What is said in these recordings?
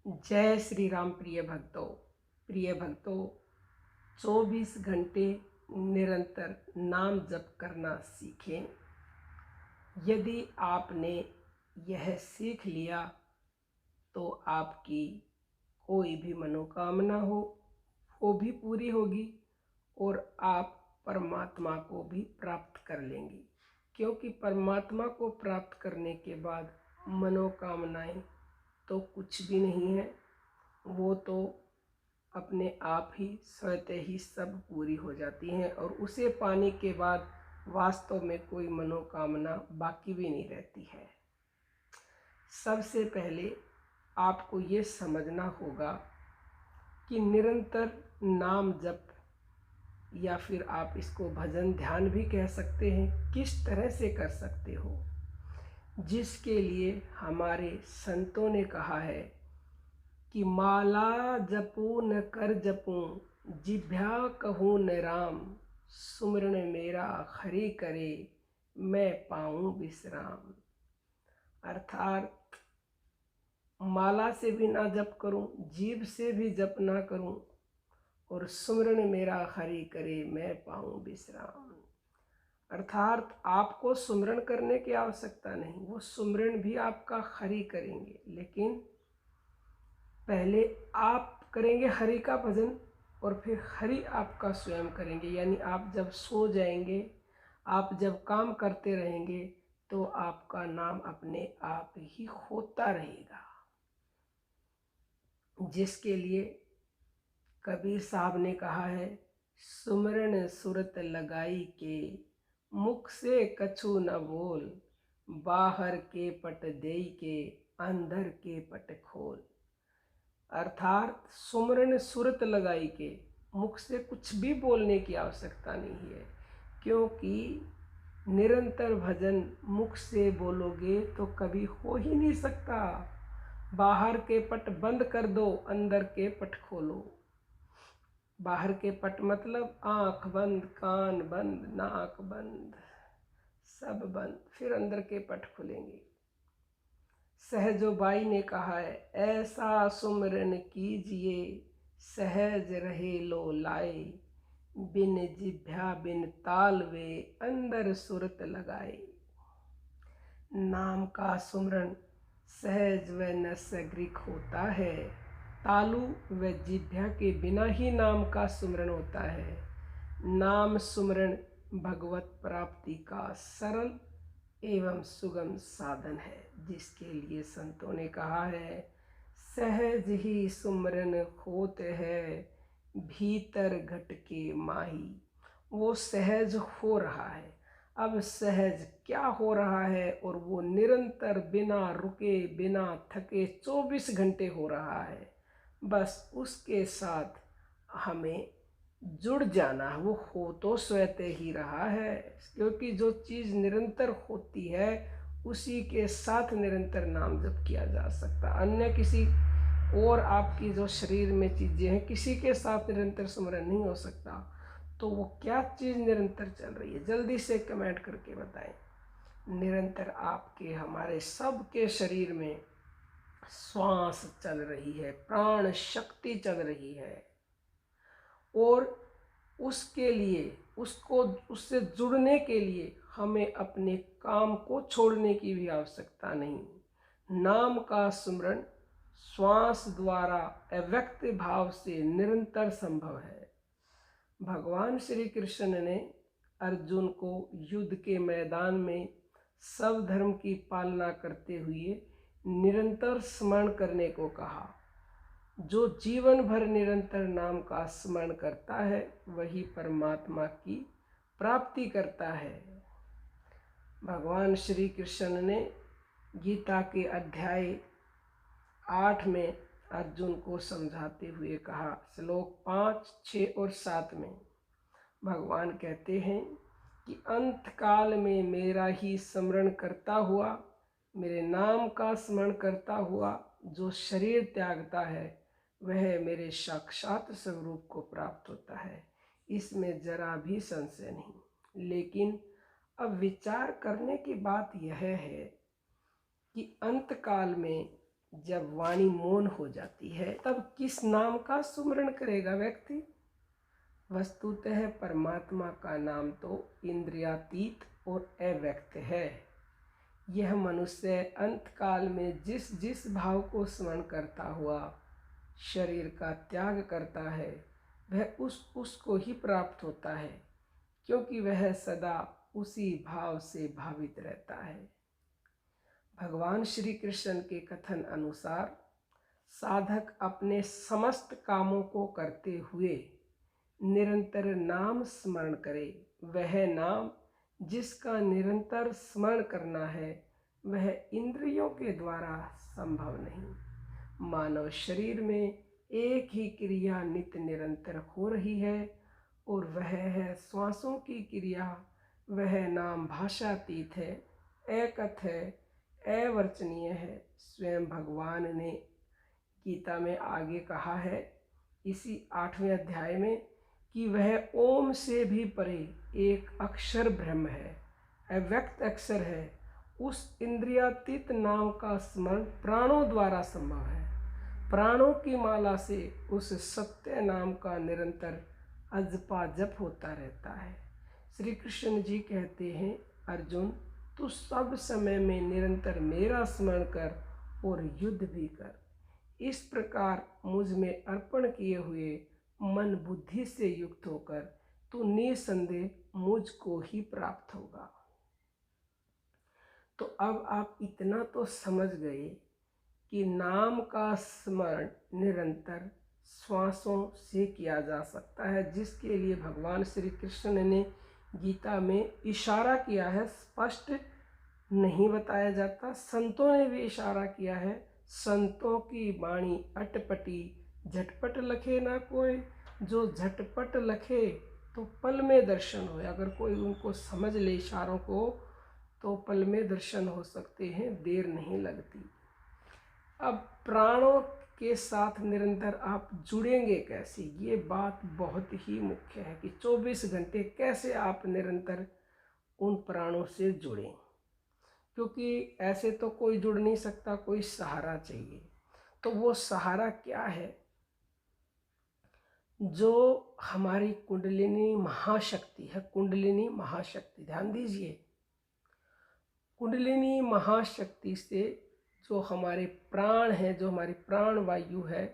जय श्री राम। प्रिय भक्तों, 24 घंटे निरंतर नाम जप करना सीखें। यदि आपने यह सीख लिया तो आपकी कोई भी मनोकामना हो वो भी पूरी होगी और आप परमात्मा को भी प्राप्त कर लेंगे, क्योंकि परमात्मा को प्राप्त करने के बाद मनोकामनाएं तो कुछ भी नहीं है, वो तो अपने आप ही स्वतः ही सब पूरी हो जाती हैं और उसे पाने के बाद वास्तव में कोई मनोकामना बाकी भी नहीं रहती है। सबसे पहले आपको ये समझना होगा कि निरंतर नाम जप, या फिर आप इसको भजन ध्यान भी कह सकते हैं, किस तरह से कर सकते हो, जिसके लिए हमारे संतों ने कहा है कि माला जपू न कर जपूं, जिभ्या कहूँ न राम, सुमरण मेरा हरि करे, मैं पाऊँ विश्राम। अर्थात माला से भी ना जप करूं, जीभ से भी जप ना करूं, और सुमरण मेरा हरि करे, मैं पाऊँ विश्राम। अर्थात आपको सुमरण करने की आवश्यकता नहीं, वो सुमरण भी आपका हरि करेंगे, लेकिन पहले आप करेंगे हरि का भजन और फिर हरि आपका स्वयं करेंगे। यानी आप जब सो जाएंगे, आप जब काम करते रहेंगे तो आपका नाम अपने आप ही होता रहेगा। जिसके लिए कबीर साहब ने कहा है, सुमरण सुरत लगाई के, मुख से कछु न बोल, बाहर के पट देई के, अंदर के पट खोल। अर्थात सुमरण सुरत लगाई के, मुख से कुछ भी बोलने की आवश्यकता नहीं है, क्योंकि निरंतर भजन मुख से बोलोगे तो कभी हो ही नहीं सकता। बाहर के पट बंद कर दो, अंदर के पट खोलो। बाहर के पट मतलब आँख बंद, कान बंद, नाक बंद, सब बंद, फिर अंदर के पट खुलेंगे। सहजो बाई ने कहा है, ऐसा सुमरन कीजिए, सहज रहे लो लाए, बिन जिभ्या बिन ताल वे, अंदर सुरत लगाए। नाम का सुमरण सहज व नसग्रिक होता है, तालु व जिभ्या के बिना ही नाम का सुमरण होता है। नाम सुमरण भगवत प्राप्ति का सरल एवं सुगम साधन है, जिसके लिए संतों ने कहा है, सहज ही सुमरन होत है, भीतर घट के माही। वो सहज हो रहा है। अब सहज क्या हो रहा है? और वो निरंतर बिना रुके बिना थके 24 घंटे हो रहा है। बस उसके साथ हमें जुड़ जाना। वो हो तो स्वतः ही रहा है, क्योंकि जो चीज़ निरंतर होती है उसी के साथ निरंतर नाम जप किया जा सकता। अन्य किसी और आपकी जो शरीर में चीज़ें हैं, किसी के साथ निरंतर स्मरण नहीं हो सकता। तो वो क्या चीज़ निरंतर चल रही है, जल्दी से कमेंट करके बताएं। निरंतर आपके हमारे सबके शरीर में श्वास चल रही है, प्राण शक्ति चल रही है, और उसके लिए उससे जुड़ने के लिए हमें अपने काम को छोड़ने की भी आवश्यकता नहीं। नाम का स्मरण श्वास द्वारा अव्यक्त भाव से निरंतर संभव है। भगवान श्री कृष्ण ने अर्जुन को युद्ध के मैदान में सब धर्म की पालना करते हुए निरंतर स्मरण करने को कहा। जो जीवन भर निरंतर नाम का स्मरण करता है वही परमात्मा की प्राप्ति करता है। भगवान श्री कृष्ण ने गीता के अध्याय 8 में अर्जुन को समझाते हुए कहा, श्लोक 5, 6 और 7 में भगवान कहते हैं कि अंत काल में मेरा ही स्मरण करता हुआ, मेरे नाम का स्मरण करता हुआ जो शरीर त्यागता है वह मेरे साक्षात स्वरूप को प्राप्त होता है। इसमें जरा भी संशय नहीं। लेकिन अब विचार करने की बात यह है कि अंत काल में जब वाणी मौन हो जाती है तब किस नाम का सुमरण करेगा व्यक्ति? वस्तुतः परमात्मा का नाम तो इंद्रियातीत और अव्यक्त है। यह मनुष्य अंत काल में जिस जिस भाव को स्मरण करता हुआ शरीर का त्याग करता है वह उसको ही प्राप्त होता है, क्योंकि वह सदा उसी भाव से भावित रहता है। भगवान श्री कृष्ण के कथन अनुसार साधक अपने समस्त कामों को करते हुए निरंतर नाम स्मरण करे। वह नाम जिसका निरंतर स्मरण करना है वह इंद्रियों के द्वारा संभव नहीं। मानव शरीर में एक ही क्रिया नित्य निरंतर हो रही है और वह है श्वासों की क्रिया। वह नाम भाषातीत है, एकथ है, अवर्चनीय है। स्वयं भगवान ने गीता में आगे कहा है इसी 8वें अध्याय में कि वह ओम से भी परे एक अक्षर ब्रह्म है, अव्यक्त अक्षर है। उस इंद्रियातीत नाम का स्मरण प्राणों द्वारा संभव है। प्राणों की माला से उस सत्य नाम का निरंतर अजपा जप होता रहता है। श्री कृष्ण जी कहते हैं, अर्जुन तू सब समय में निरंतर मेरा स्मरण कर और युद्ध भी कर। इस प्रकार मुझ में अर्पण किए हुए मन बुद्धि से युक्त होकर तू निसंदेह मुझको ही प्राप्त होगा। तो अब आप इतना तो समझ गए कि नाम का स्मरण निरंतर श्वासों से किया जा सकता है, जिसके लिए भगवान श्री कृष्ण ने गीता में इशारा किया है। स्पष्ट नहीं बताया जाता, संतों ने भी इशारा किया है। संतों की वाणी अटपटी, झटपट लखे ना कोई। जो झटपट लखे तो पल में दर्शन हो। अगर कोई उनको समझ ले इशारों को तो पल में दर्शन हो सकते हैं, देर नहीं लगती। अब प्राणों के साथ निरंतर आप जुड़ेंगे कैसे, ये बात बहुत ही मुख्य है कि 24 घंटे कैसे आप निरंतर उन प्राणों से जुड़ें, क्योंकि ऐसे तो कोई जुड़ नहीं सकता, कोई सहारा चाहिए। तो वो सहारा क्या है? जो हमारी कुंडलिनी महाशक्ति है। कुंडलिनी महाशक्ति, ध्यान दीजिए, कुंडलिनी महाशक्ति से जो हमारे प्राण है, जो हमारी प्राण वायु है,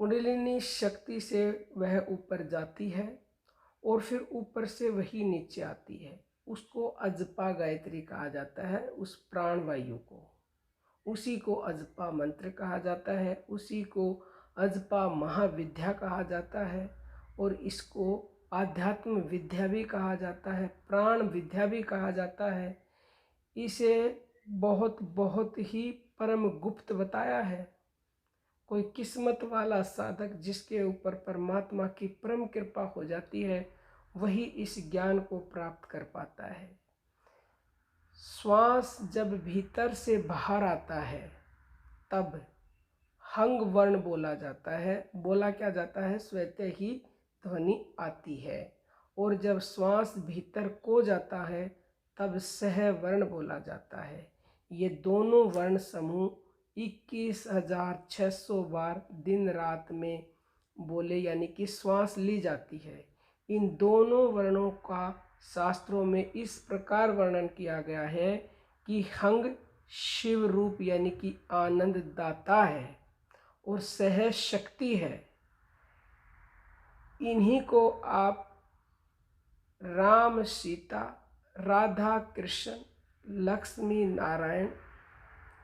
कुंडलिनी शक्ति से वह ऊपर जाती है और फिर ऊपर से वही नीचे आती है। उसको अजपा गायत्री कहा जाता है। उस प्राण वायु को, उसी को अजपा मंत्र कहा जाता है, उसी को अजपा महाविद्या कहा जाता है और इसको आध्यात्म विद्या भी कहा जाता है, प्राण विद्या भी कहा जाता है। इसे बहुत बहुत ही परम गुप्त बताया है। कोई किस्मत वाला साधक जिसके ऊपर परमात्मा की परम कृपा हो जाती है, वही इस ज्ञान को प्राप्त कर पाता है। श्वास जब भीतर से बाहर आता है तब हंग वर्ण बोला जाता है। बोला क्या जाता है? स्वतः ही ध्वनि आती है। और जब श्वास भीतर को जाता है तब सह वर्ण बोला जाता है। ये दोनों वर्ण समूह 21,600 बार दिन रात में बोले, यानी कि श्वास ली जाती है। इन दोनों वर्णों का शास्त्रों में इस प्रकार वर्णन किया गया है कि हंग शिव रूप यानी कि आनंद दाता है और सह शक्ति है। इन्हीं को आप राम सीता, राधा कृष्ण, लक्ष्मी नारायण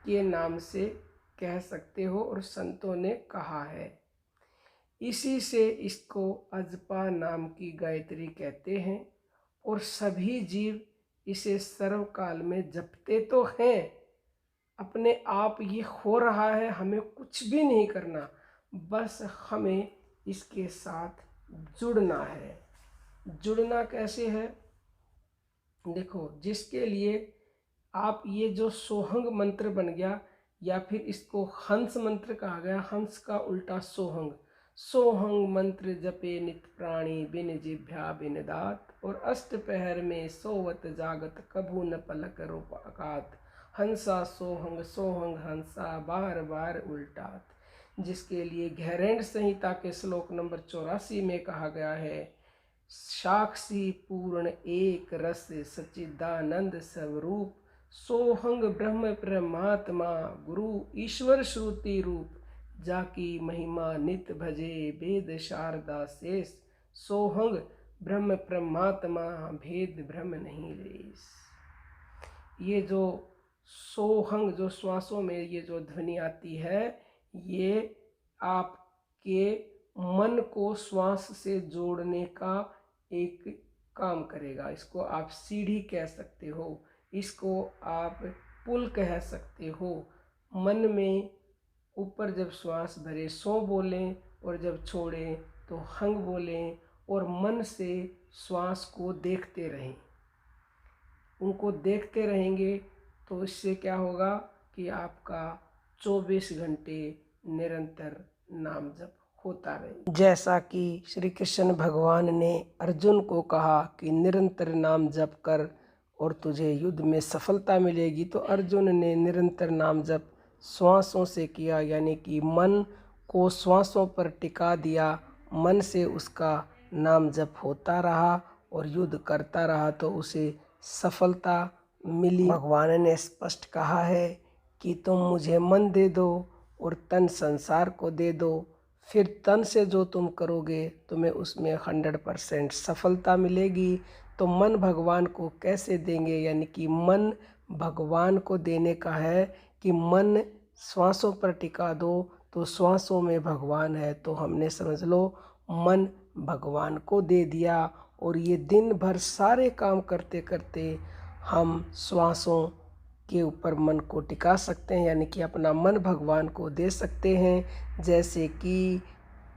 के नाम से कह सकते हो और संतों ने कहा है। इसी से इसको अजपा नाम की गायत्री कहते हैं और सभी जीव इसे सर्वकाल में जपते तो हैं। अपने आप ये हो रहा है, हमें कुछ भी नहीं करना, बस हमें इसके साथ जुड़ना है। जुड़ना कैसे है? देखो, जिसके लिए आप ये जो सोहंग मंत्र बन गया, या फिर इसको हंस मंत्र कहा गया, हंस का उल्टा सोहंग। सोहंग मंत्र जपे नित प्राणी, बिन जिभ्या बिन दात, और अष्ट पहर में सोवत जागत, कभू न पलक रूपाकात। हंसा सोहंग सोहंग हंसा बार बार उल्टात, जिसके लिए गहरेंद्र संहिता के श्लोक नंबर 84 में कहा गया है, साक्षी पूर्ण एक रस सच्चिदानंद स्वरूप, सोहंग ब्रह्म परमात्मा गुरु ईश्वर श्रुति रूप, जाकी महिमा नित भजे वेद शारदा शेष, सोहंग ब्रह्म परमात्मा भेद ब्रह्म नहीं रेस। ये जो सोहंग, जो श्वासों में ये जो ध्वनि आती है, ये आपके मन को श्वास से जोड़ने का एक काम करेगा। इसको आप सीढ़ी कह सकते हो, इसको आप पुल कह सकते हो। मन में ऊपर जब श्वास भरे सो बोलें, और जब छोड़ें तो हंग बोलें, और मन से श्वास को देखते रहें। उनको देखते रहेंगे तो इससे क्या होगा कि आपका 24 घंटे निरंतर नाम जप होता रहे। जैसा कि श्री कृष्ण भगवान ने अर्जुन को कहा कि निरंतर नाम जप कर और तुझे युद्ध में सफलता मिलेगी, तो अर्जुन ने निरंतर नाम जप श्वासों से किया, यानी कि मन को श्वासों पर टिका दिया। मन से उसका नाम जप होता रहा और युद्ध करता रहा तो उसे सफलता मिली। भगवान ने स्पष्ट कहा है कि तुम मुझे मन दे दो और तन संसार को दे दो, फिर तन से जो तुम करोगे तुम्हें उसमें 100% सफलता मिलेगी। तो मन भगवान को कैसे देंगे, यानी कि मन भगवान को देने का है कि मन श्वासों पर टिका दो तो श्वासों में भगवान है। तो हमने समझ लो मन भगवान को दे दिया, और ये दिन भर सारे काम करते करते हम श्वासों के ऊपर मन को टिका सकते हैं, यानी कि अपना मन भगवान को दे सकते हैं। जैसे कि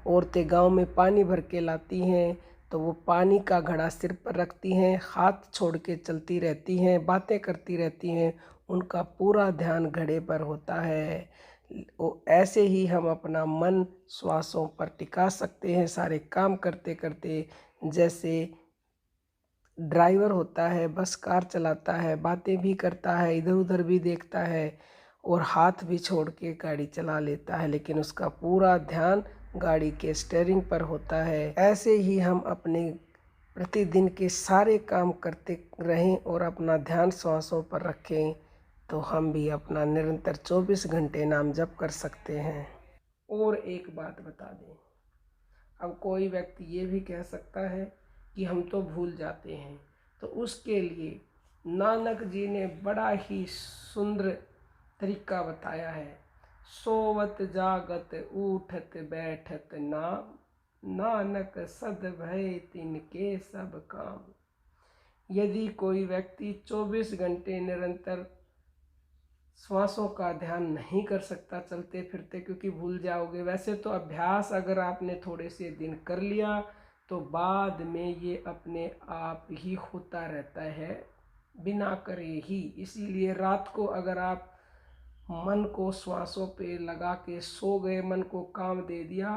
औरतें गांव में पानी भर के लाती हैं तो वो पानी का घड़ा सिर पर रखती हैं, हाथ छोड़ के चलती रहती हैं, बातें करती रहती हैं, उनका पूरा ध्यान घड़े पर होता है। ऐसे ही हम अपना मन श्वासों पर टिका सकते हैं सारे काम करते करते। जैसे ड्राइवर होता है, बस कार चलाता है, बातें भी करता है, इधर उधर भी देखता है और हाथ भी छोड़ के गाड़ी चला लेता है, लेकिन उसका पूरा ध्यान गाड़ी के स्टीयरिंग पर होता है। ऐसे ही हम अपने प्रतिदिन के सारे काम करते रहें और अपना ध्यान श्वासों पर रखें, तो हम भी अपना निरंतर 24 घंटे नाम जप कर सकते हैं। और एक बात बता दें, अब कोई व्यक्ति ये भी कह सकता है कि हम तो भूल जाते हैं, तो उसके लिए नानक जी ने बड़ा ही सुंदर तरीका बताया है। सोवत जागत उठत बैठत नाम, नानक सद भय तिनके सब काम। यदि कोई व्यक्ति 24 घंटे निरंतर श्वासों का ध्यान नहीं कर सकता चलते फिरते, क्योंकि भूल जाओगे। वैसे तो अभ्यास अगर आपने थोड़े से दिन कर लिया तो बाद में ये अपने आप ही होता रहता है बिना करे ही। इसीलिए रात को अगर आप मन को श्वासों पे लगा के सो गए, मन को काम दे दिया,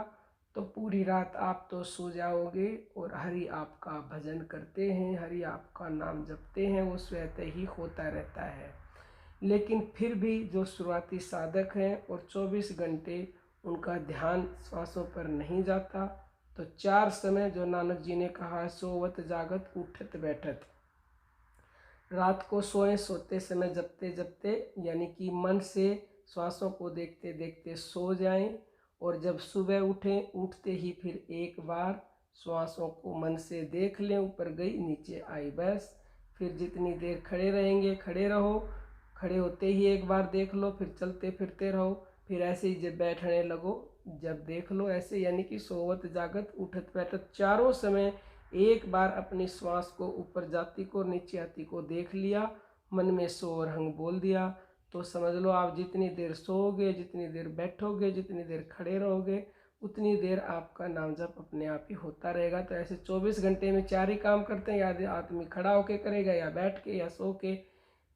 तो पूरी रात आप तो सो जाओगे और हरि आपका भजन करते हैं, हरि आपका नाम जपते हैं, वो स्वतः ही होता रहता है। लेकिन फिर भी जो शुरुआती साधक हैं और 24 घंटे उनका ध्यान श्वासों पर नहीं जाता, तो 4 समय जो नानक जी ने कहा, सोवत जागत उठत बैठत, रात को सोए सोते समय जपते जपते, यानी कि मन से श्वासों को देखते देखते सो जाएं, और जब सुबह उठें उठते ही फिर एक बार श्वासों को मन से देख लें, ऊपर गई नीचे आई, बस। फिर जितनी देर खड़े रहेंगे खड़े रहो, खड़े होते ही एक बार देख लो, फिर चलते फिरते रहो, फिर ऐसे ही जब बैठने लगो जब देख लो, ऐसे। यानी कि सोवत जागत उठत बैठत चारों समय एक बार अपनी श्वास को ऊपर जाती को नीचे आती को देख लिया, मन में सो और हंग बोल दिया, तो समझ लो आप जितनी देर सोओगे, जितनी देर बैठोगे, जितनी देर खड़े रहोगे, उतनी देर आपका नाम जप अपने आप ही होता रहेगा। तो ऐसे 24 घंटे में 4 ही काम करते हैं, या आदमी खड़ा होके करेगा, या बैठ के, या सो के,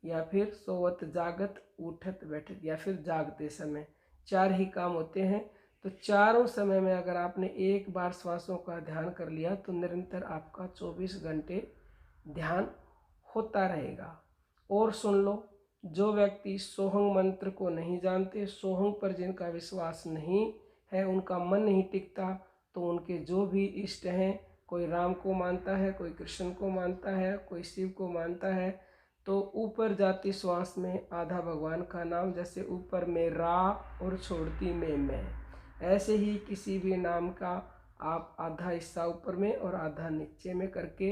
या फिर सोवत जागत उठत बैठत, या फिर जागते समय, 4 ही काम होते हैं। तो चारों समय में अगर आपने एक बार श्वासों का ध्यान कर लिया तो निरंतर आपका 24 घंटे ध्यान होता रहेगा। और सुन लो जो व्यक्ति सोहंग मंत्र को नहीं जानते, सोहंग पर जिनका विश्वास नहीं है, उनका मन नहीं टिकता, तो उनके जो भी इष्ट हैं, कोई राम को मानता है, कोई कृष्ण को मानता है, कोई शिव को मानता है, तो ऊपर जाती श्वास में आधा भगवान का नाम, जैसे ऊपर में रा और छोड़ती में मैं, ऐसे ही किसी भी नाम का आप आधा हिस्सा ऊपर में और आधा नीचे में करके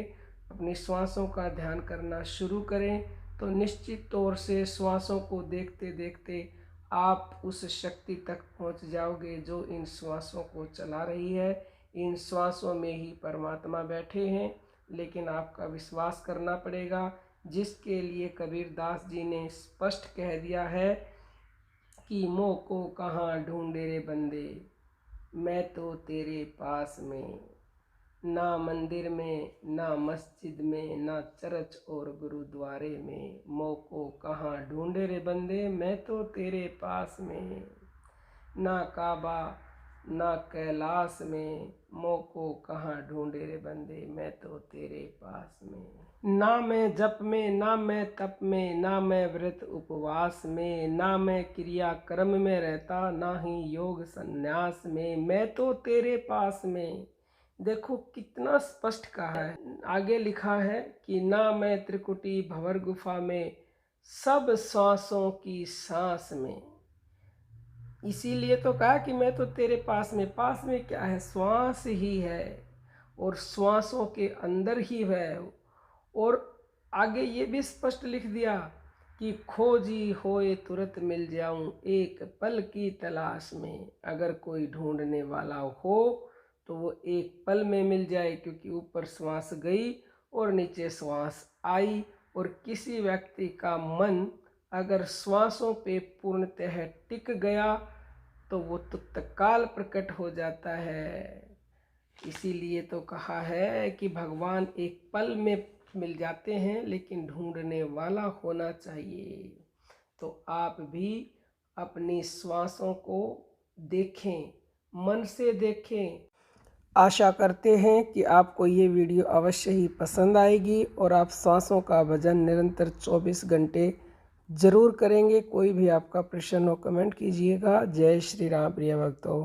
अपनी श्वासों का ध्यान करना शुरू करें, तो निश्चित तौर से श्वासों को देखते देखते आप उस शक्ति तक पहुंच जाओगे जो इन श्वासों को चला रही है। इन श्वासों में ही परमात्मा बैठे हैं, लेकिन आपका विश्वास करना पड़ेगा, जिसके लिए कबीरदास जी ने स्पष्ट कह दिया है कि मोह को कहाँ ढूंढे रे बंदे, मैं तो तेरे पास में। ना मंदिर में, ना मस्जिद में, ना चर्च और गुरुद्वारे में, मोह को कहाँ ढूंढे रे बंदे, मैं तो तेरे पास में। ना काबा ना कैलाश में, मोह को कहाँ ढूंढे रे बंदे, मैं तो तेरे पास में। ना मैं जप में, ना मैं तप में, ना मैं व्रत उपवास में, ना मैं क्रिया कर्म में रहता, ना ही योग संन्यास में, मैं तो तेरे पास में। देखो कितना स्पष्ट कहा है। आगे लिखा है कि ना मैं त्रिकुटी भंवर गुफा में, सब सांसों की सांस में। इसीलिए तो कहा कि मैं तो तेरे पास में। पास में क्या है? श्वास ही है, और श्वासों के अंदर ही है। और आगे ये भी स्पष्ट लिख दिया कि खोजी होए तुरंत मिल जाऊं, एक पल की तलाश में। अगर कोई ढूंढने वाला हो तो वो एक पल में मिल जाए, क्योंकि ऊपर श्वास गई और नीचे श्वास आई। और किसी व्यक्ति का मन अगर श्वासों पे पूर्णतः टिक गया तो वो तत्काल प्रकट हो जाता है। इसीलिए तो कहा है कि भगवान एक पल में मिल जाते हैं, लेकिन ढूंढने वाला होना चाहिए। तो आप भी अपनी श्वासों को देखें, मन से देखें। आशा करते हैं कि आपको ये वीडियो अवश्य ही पसंद आएगी और आप श्वासों का भजन निरंतर 24 घंटे ज़रूर करेंगे। कोई भी आपका प्रश्न हो कमेंट कीजिएगा। जय श्री राम प्रिय भक्तों।